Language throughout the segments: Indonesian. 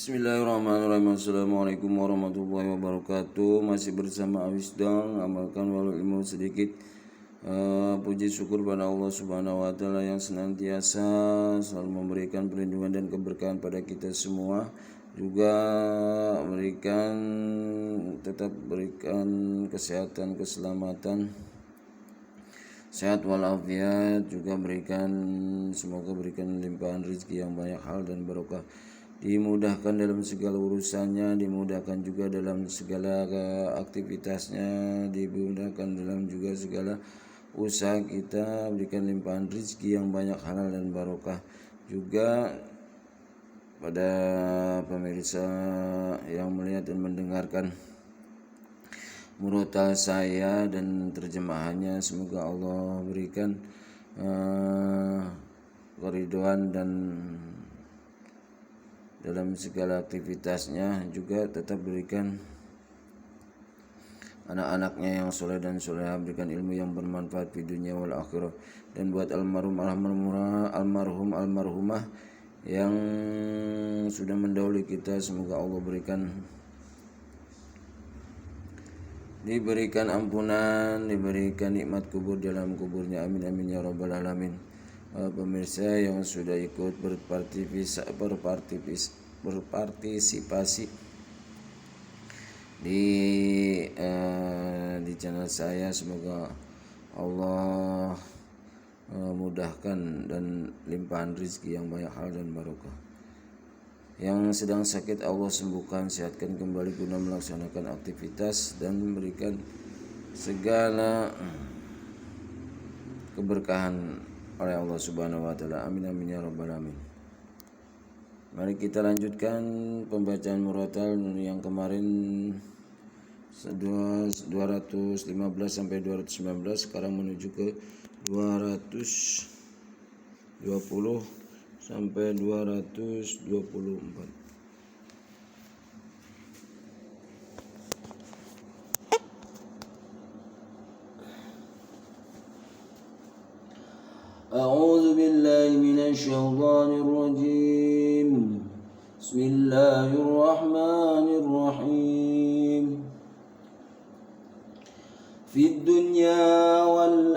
Bismillahirrahmanirrahim. Assalamualaikum warahmatullahi wabarakatuh. Masih bersama Awisdang, amalkan walau ilmu sedikit. Puji syukur pada Allah Subhanahu wa taala yang senantiasa selalu memberikan perlindungan dan keberkahan pada kita semua. Juga tetap berikan kesehatan, keselamatan, sehat walafiat, juga semoga berikan limpahan rezeki yang banyak hal dan barokah, dimudahkan dalam segala urusannya, dimudahkan juga dalam segala aktivitasnya, dimudahkan dalam juga segala usaha kita, berikan limpahan rezeki yang banyak halal dan barokah. Juga pada pemirsa yang melihat dan mendengarkan murotal saya dan terjemahannya, semoga Allah berikan keridhaan dan dalam segala aktivitasnya, juga tetap berikan anak-anaknya yang soleh dan solehah, berikan ilmu yang bermanfaat di dunia wal akhirah. Dan buat almarhumah yang sudah mendahului kita, semoga Allah diberikan ampunan, diberikan nikmat kubur dalam kuburnya, amin amin ya rabbal alamin. Pemirsa yang sudah ikut berpartisipasi di channel saya, semoga Allah mudahkan dan limpahan rezeki yang banyak hal dan barokah. Yang sedang sakit Allah sembuhkan, sehatkan kembali guna melaksanakan aktivitas dan memberikan segala keberkahan oleh Allah Subhanahu wa taala. Amin amin ya rabbal alamin. Mari kita lanjutkan pembacaan murotal yang kemarin 215 sampai 219, sekarang menuju ke 220 sampai 224. A'udzu billahi minasy syaithanir rajim. Bismillahirrahmanirrahim. Fid dunya wal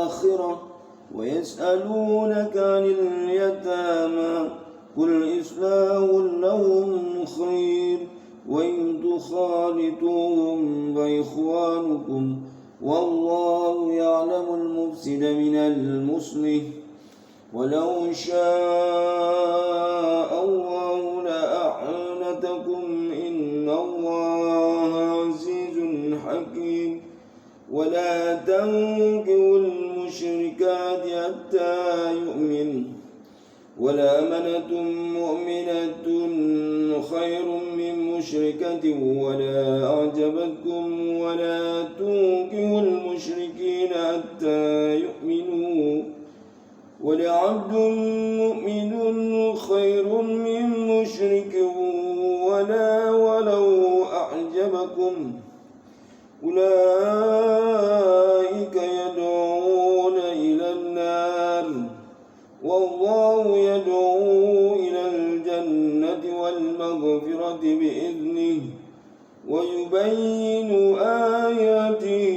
akhirah wa yas'alunaka 'anil yatama qul islahun lahum khair wa in tukhalituhum fa ikhwanukum wallahu ya'lamul mufsida minal muslih walau syaa Allahu la'anatakum innallaha 'azizun hakim. ولا تنكحوا المشركات حتى يؤمنوا ولا أمنة مؤمنة خير من مشركة ولا أعجبتكم ولا تنكحوا المشركين حتى يؤمنوا ولعبد مؤمن خير من مشرك ولو أعجبكم أولئك يدعون إلى النار والله يدعو إلى الجنة والمغفرة بإذنه ويبين آياته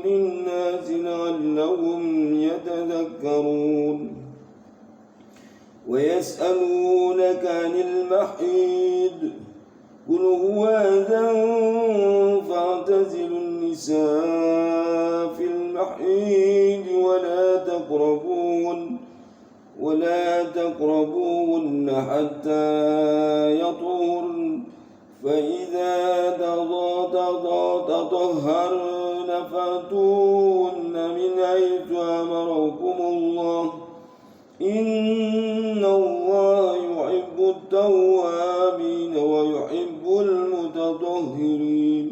للناس لعلهم يتذكرون. ويسألونك عن المحيض قل هو أذى فاعتزلوا النساء في المحيض ولا تقربوهن حتى يطهرن فإذا تطهرن فأتوهن من حيث أمركم الله إن الله يحب التوابين ويحب المتطهرين.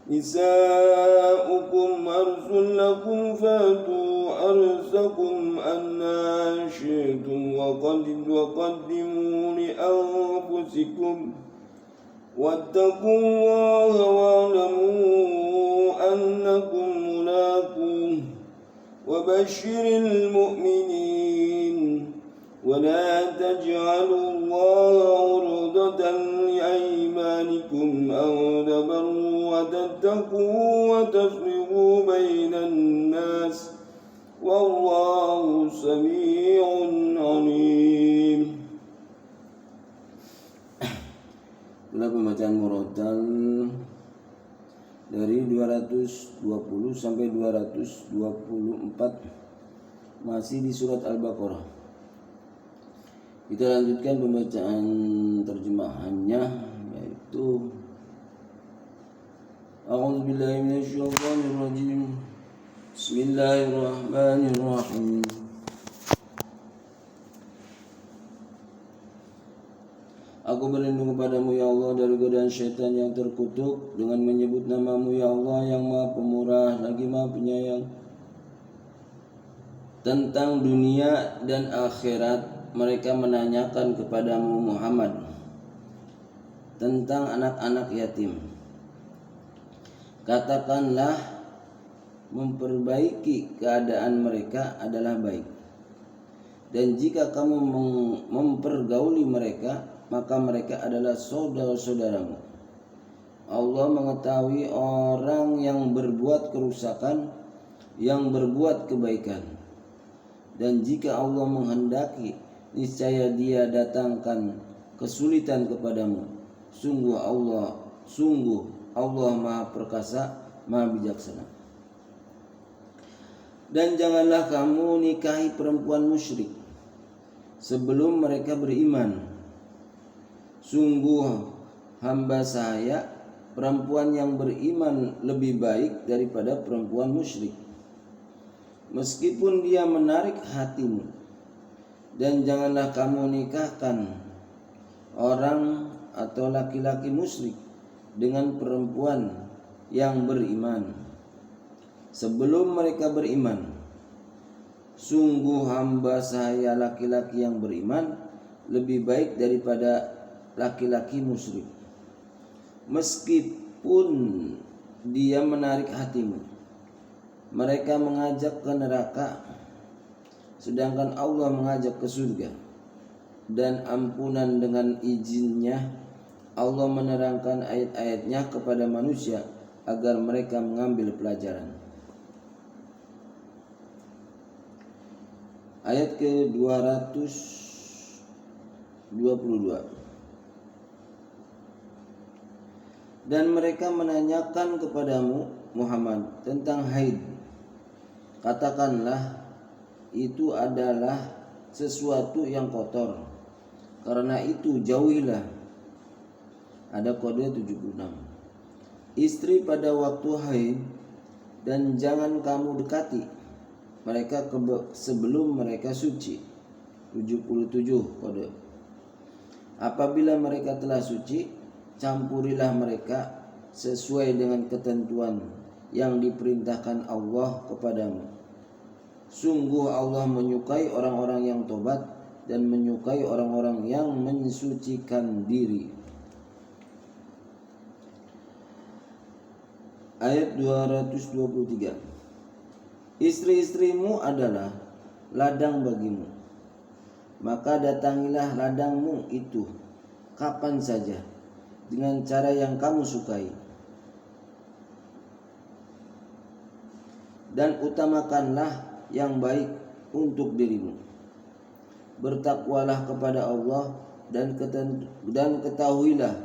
نساؤكم حرث لكم فأتوا حرثكم أنى شئتم وقدموا لأنفسكم واتقوا الله واعلموا أنكم ملاقوه وبشر المؤمنين ولا تجعلوا الله عرضة لأيمانكم أن تبروا وتتقوا وتفرقوا بين الناس والله سميع عليم. Itulah pembacaan murattal dari 220 sampai 224 masih di surat Al-Baqarah. Kita lanjutkan pembacaan terjemahannya, yaitu A'udzubillahi minasyaitonirrajim. Bismillahirrahmanirrahim. Aku berlindung kepadamu ya Allah dari godaan syaitan yang terkutuk dengan menyebut namamu ya Allah yang maha pemurah lagi maha penyayang. Tentang dunia dan akhirat mereka menanyakan kepadamu Muhammad tentang anak-anak yatim. Katakanlah, memperbaiki keadaan mereka adalah baik. Dan jika kamu mempergauli mereka, maka mereka adalah saudara-saudaramu. Allah mengetahui orang yang berbuat kerusakan, yang berbuat kebaikan. Dan jika Allah menghendaki, niscaya Dia datangkan kesulitan kepadamu. Sungguh Allah Maha Perkasa, Maha Bijaksana. Dan janganlah kamu nikahi perempuan musyrik sebelum mereka beriman. Sungguh hamba saya, perempuan yang beriman lebih baik daripada perempuan musyrik, meskipun dia menarik hatimu. Dan janganlah kamu nikahkan orang atau laki-laki musyrik dengan perempuan yang beriman sebelum mereka beriman. Sungguh hamba saya, laki-laki yang beriman lebih baik daripada laki-laki musyrik, meskipun dia menarik hatimu. Mereka mengajak ke neraka, sedangkan Allah mengajak ke surga. Dan ampunan dengan izinnya Allah menerangkan ayat-ayatnya kepada manusia agar mereka mengambil pelajaran. Ayat ke-222. Dan mereka menanyakan kepadamu Muhammad tentang haid. Katakanlah, itu adalah sesuatu yang kotor. Karena itu jauhilah. Ada kode 76. Istri pada waktu haid, dan jangan kamu dekati mereka sebelum mereka suci. 77 kode. Apabila mereka telah suci, campurilah mereka sesuai dengan ketentuan yang diperintahkan Allah kepadamu. Sungguh Allah menyukai orang-orang yang tobat dan menyukai orang-orang yang mensucikan diri. Ayat 223. Istri-istrimu adalah ladang bagimu, maka datangilah ladangmu itu kapan saja dengan cara yang kamu sukai, dan utamakanlah yang baik untuk dirimu. Bertakwalah kepada Allah dan ketahuilah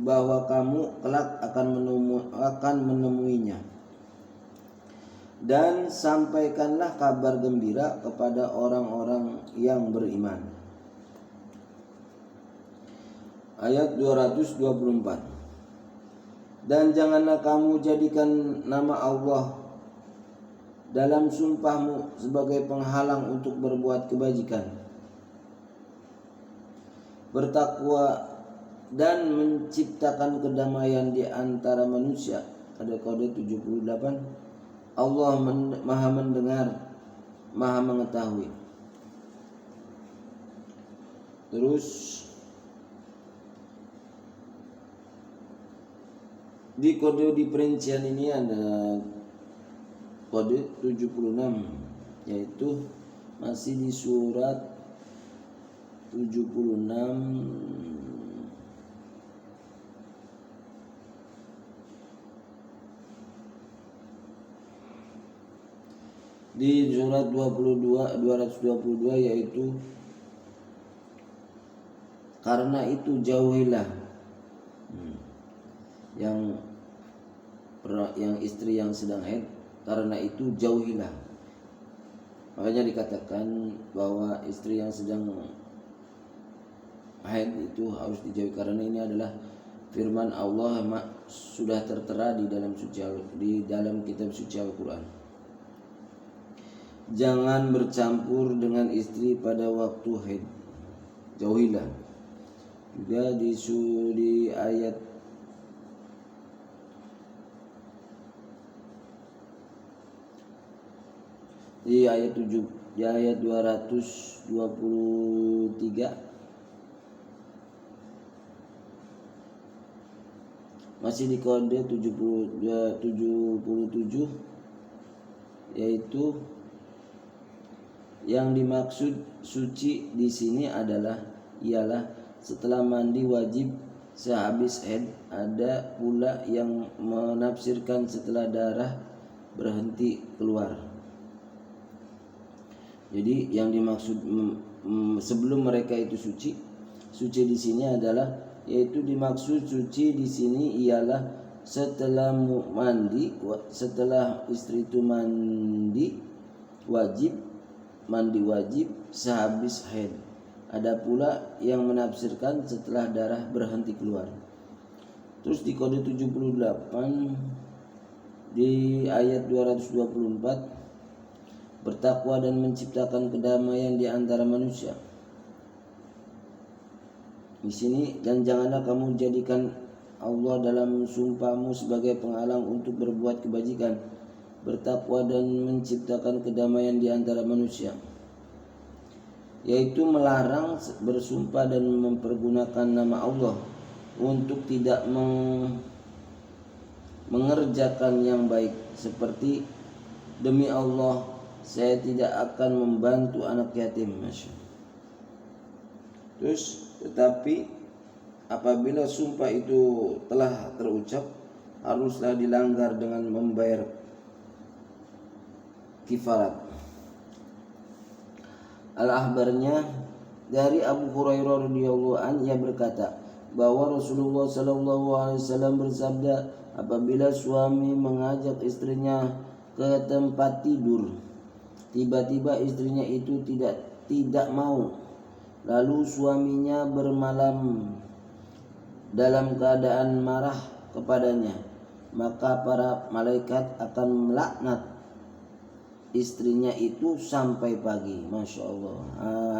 bahwa kamu kelak akan menemuinya. Dan sampaikanlah kabar gembira kepada orang-orang yang beriman. Ayat 224. Dan janganlah kamu jadikan nama Allah dalam sumpahmu sebagai penghalang untuk berbuat kebajikan. Bertakwa dan menciptakan kedamaian di antara manusia. Ada kode 78. Allah Maha mendengar, Maha mengetahui. Terus di kode di perincian ini ada kode 76, yaitu masih di surat 76 di surat 222 yaitu karena itu jauhilah yang istri yang sedang haid, karena itu jauhilah. Makanya dikatakan bahwa istri yang sedang haid itu harus dijauhi, karena ini adalah firman Allah sudah tertera di dalam kitab suci Al-Qur'an. Jangan bercampur dengan istri pada waktu haid, jauhilah. Juga di ayat di ayat 223 masih di kode 77 yaitu yang dimaksud suci di sini ialah setelah mandi wajib sehabis haid. Ada pula yang menafsirkan setelah darah berhenti keluar. Jadi yang dimaksud sebelum mereka itu suci di sini adalah, yaitu dimaksud suci di sini ialah setelah istri itu mandi wajib sehabis haid. Ada pula yang menafsirkan setelah darah berhenti keluar. Terus di kode 78 di ayat 224, bertakwa dan menciptakan kedamaian di antara manusia. Di sini, dan janganlah kamu jadikan Allah dalam sumpahmu sebagai penghalang untuk berbuat kebajikan. Bertakwa dan menciptakan kedamaian di antara manusia, yaitu melarang bersumpah dan mempergunakan nama Allah untuk tidak mengerjakan yang baik, seperti demi Allah saya tidak akan membantu anak yatim. Terus tetapi apabila sumpah itu telah terucap, haruslah dilanggar dengan membayar kifarat. Al-Ahbarnya dari Abu Hurairah radhiyallahu anhu, ia berkata bahwa Rasulullah sallallahu alaihi wasallam bersabda, apabila suami mengajak istrinya ke tempat tidur, tiba-tiba istrinya itu tidak mau, lalu suaminya bermalam dalam keadaan marah kepadanya, maka para malaikat akan melaknat istrinya itu sampai pagi. Masya Allah.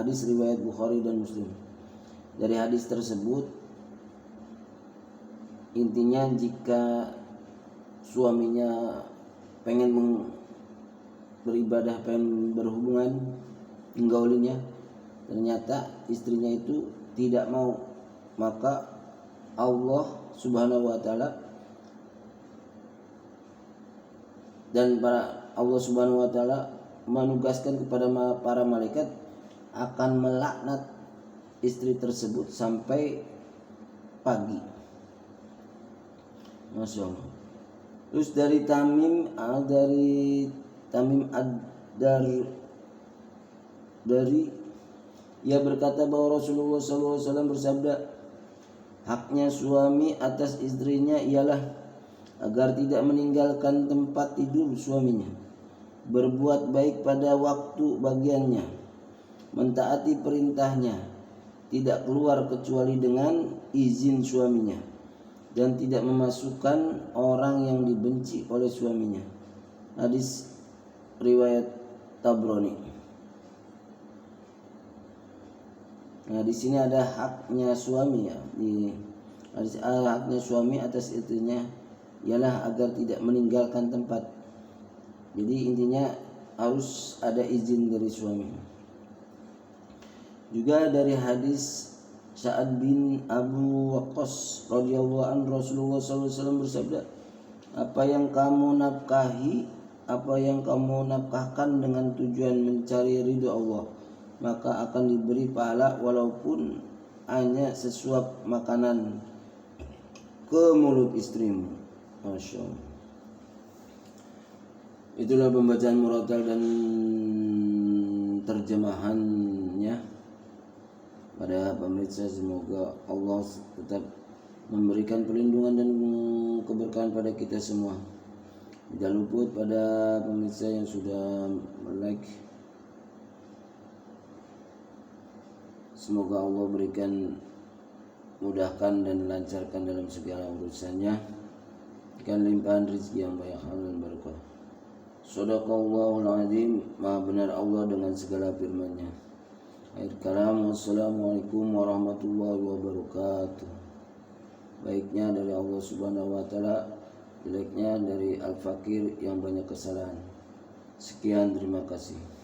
Hadis riwayat Bukhari dan Muslim. Dari hadis tersebut intinya, jika suaminya pengen beribadah, pengen berhubungan, menggaulinya, ternyata istrinya itu tidak mau, maka Allah Subhanahu wa taala dan Allah Subhanahu wa taala menugaskan kepada para malaikat akan melaknat istri tersebut sampai pagi. Masya Allah. Terus dari Tamim dari ia berkata bahwa Rasulullah SAW bersabda, haknya suami atas istrinya ialah agar tidak meninggalkan tempat tidur suaminya, berbuat baik pada waktu bagiannya, mentaati perintahnya, tidak keluar kecuali dengan izin suaminya, dan tidak memasukkan orang yang dibenci oleh suaminya. Hadis riwayat Tabrani. Nah, di sini ada haknya suami, ya. Di hadis haknya suami atas istrinya ialah agar tidak meninggalkan tempat. Jadi intinya harus ada izin dari suami. Juga dari hadis Sa'ad bin Abu Waqqas radhiyallahu anhu, Rasulullah SAW bersabda, apa yang kamu nafkahkan dengan tujuan mencari ridho Allah, maka akan diberi pahala walaupun hanya sesuap makanan ke mulut istrimu. Masya Allah. Itulah pembacaan murattal dan terjemahannya. Pada pemirsa, semoga Allah tetap memberikan perlindungan dan keberkahan pada kita semua. Tidak luput pada pemirsa yang sudah like. Semoga Allah berikan, mudahkan dan lancarkan dalam segala urusannya, berikan limpahan rezeki yang banyak dan berkah. Shadaqallahul azim, maha benar Allah dengan segala firman-Nya. Akhir kalam, wassalamualaikum warahmatullahi wabarakatuh. Baiknya dari Allah Subhanahu wa taala, jeleknya dari Al-Fakir yang banyak kesalahan. Sekian, terima kasih.